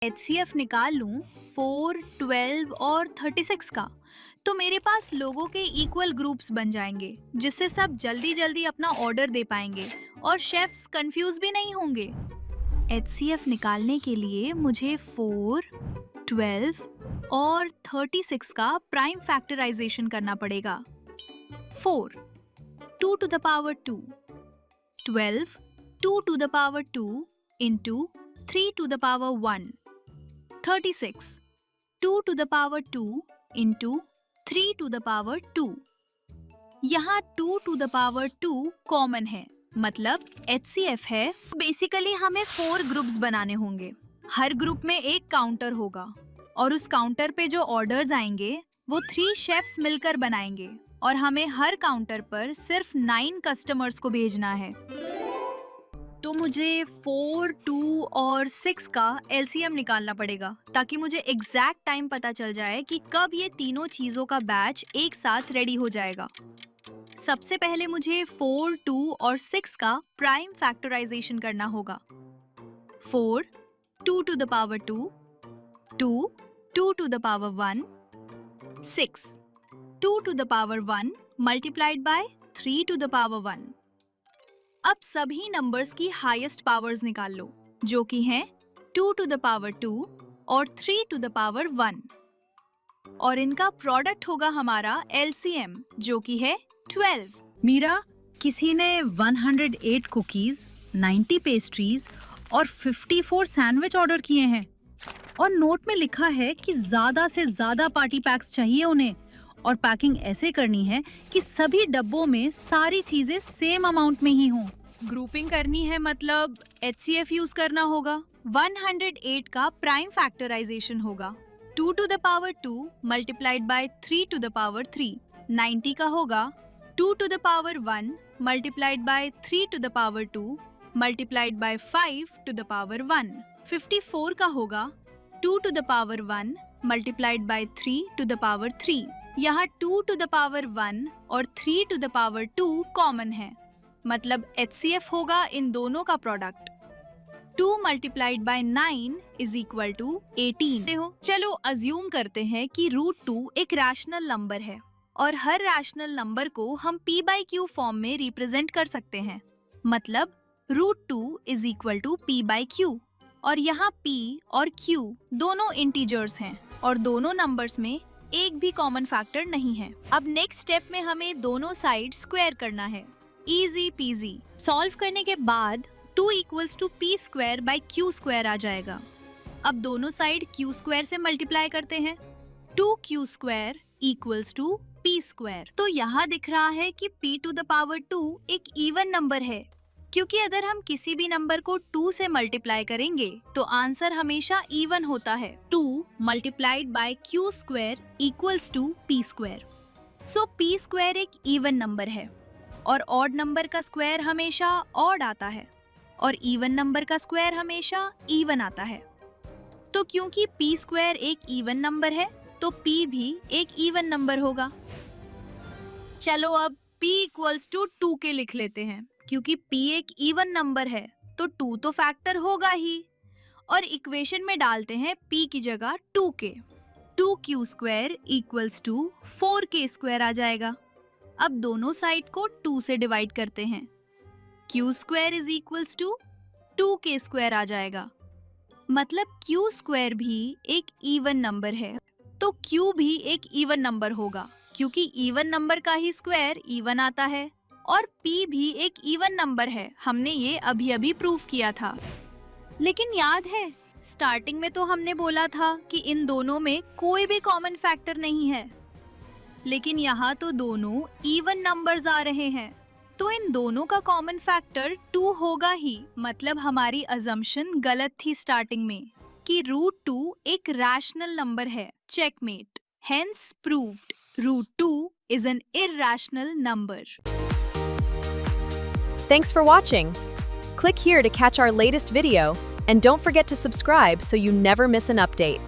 HCF निकाल लूं 4, 12 और 36 का, तो मेरे पास लोगों के इक्वल ग्रुप्स बन जाएंगे, जिससे सब जल्दी जल्दी अपना ऑर्डर दे पाएंगे और शेफ्स कंफ्यूज भी नहीं होंगे। HCF निकालने के लिए मुझे 4, 12 और 36 का प्राइम फैक्टराइजेशन करना पड़ेगा। 4, 2 to the power 2, 12, 2 to the power 2 into 3 to the power 1, 36, 2 to the power 2 into 3 to the power 2। यहाँ 2 to the power 2 कॉमन है, मतलब HCF है। बेसिकली हमें 4 ग्रुप्स बनाने होंगे। हर ग्रुप में एक काउंटर होगा और उस काउंटर पे जो ऑर्डर्स आएंगे वो 3 शेफ्स मिलकर बनाएंगे और हमें हर काउंटर पर सिर्फ 9 कस्टमर्स को भेजना है। तो मुझे 4, 2 और 6 का LCM निकालना पड़ेगा ताकि मुझे एग्जैक्ट टाइम पता चल जाए कि कब ये तीनों चीज़ों का बैच एक साथ रेडी हो जाएगा। सबसे पहले मुझे 4, 2 और 6 का प्राइम फैक्टराइजेशन करना होगा। 4, 2 to the power 2, 2, 2 to the power 1, 6, 2 to the power 1 multiplied by 3 to the power 1। अब सभी नंबर्स की हाईएस्ट पावर्स निकाल लो, जो कि हैं 2 to the power 2 और 3 to the power 1, और इनका प्रोडक्ट होगा हमारा LCM, जो कि है 12। मीरा, किसी ने 108 कुकीज, 90 पेस्ट्रीज और 54 सैंडविच ऑर्डर किए हैं और नोट में लिखा है कि ज्यादा से ज्यादा पार्टी पैक्स चाहिए उन्हें और पैकिंग ऐसे करनी है कि सभी डब्बों में सारी चीजें सेम अमाउंट में ही हों। ग्रुपिंग करनी है मतलब HCF यूज करना होगा। 108 का प्राइम फैक्टराइजेशन होगा 2 to the power 2 multiplied by 3 to the power 3। 90 का होगा 2 to the power 1 multiplied by 3 to the power 2 multiplied by 5 to the power 1। 54 का होगा 2 to the power 1 multiplied by 3 to the power 3। यहाँ 2 to the power 1 और 3 to the power 2 common है, मतलब HCF होगा इन दोनों का product. 2 multiplied by 9 is equal to 18। चलो अज्यूम करते हैं कि √2 एक रैशनल नंबर है और हर रैशनल नंबर को हम P by Q फॉर्म में रिप्रेजेंट कर सकते हैं, मतलब √2 is equal to P by Q। और यहाँ P और Q दोनों इंटीजर्स हैं और दोनों नंबर्स में एक भी कॉमन फैक्टर नहीं है। अब नेक्स्ट स्टेप में हमें दोनों साइड स्क्वायर करना है। Easy PG. सॉल्व करने के बाद 2 equals to P square by Q square आ जाएगा। अब दोनों साइड Q square से मल्टीप्लाई करते हैं। 2Q square equals to P square। तो यहाँ दिख रहा है कि P to the power 2 एक इवन नंबर है, क्योंकि अगर हम किसी भी नंबर को 2 से मल्टीप्लाई करेंगे तो आंसर हमेशा इवन होता है। 2 multiplied by Q square equals to P square। So P square एक इवन नंबर है और ऑड नंबर का स्क्वायर हमेशा ऑड आता है और इवन नंबर का स्क्वायर हमेशा इवन आता है। तो क्योंकि P स्क्वायर एक इवन नंबर है तो P भी एक इवन नंबर होगा। चलो अब P equals to 2 के लिख लेते हैं, क्योंकि P एक इवन नंबर है तो 2 तो फैक्टर होगा ही, और इक्वेशन में डालते हैं P की जगह 2 के। 2Q square equals to 4K square आ जाएगा। अब दोनों साइड को 2 से डिवाइड करते हैं। Q square is equals to 2K square आ जाएगा, मतलब Q स्क्वायर भी एक इवन नंबर है तो Q भी एक इवन नंबर होगा, क्योंकि इवन नंबर का ही स्क्वायर इवन आता है, और P भी एक इवन नंबर है। हमने ये अभी अभी प्रूव किया था। लेकिन याद है स्टार्टिंग में तो हमने बोला था कि इन दोनों में कोई भी कॉमन फैक्टर नहीं है, लेकिन यहाँ तो दोनों इवन नंबर्स आ रहे हैं, तो इन दोनों का कॉमन फैक्टर 2 होगा ही। मतलब हमारी अजम्पशन गलत थी स्टार्टिंग में कि √2 एक रैशनल नंबर है। Checkmate. Hence proved √2 is an irrational number. Thanks for watching. Click here to catch our latest video, and don't forget to subscribe so you never miss an update.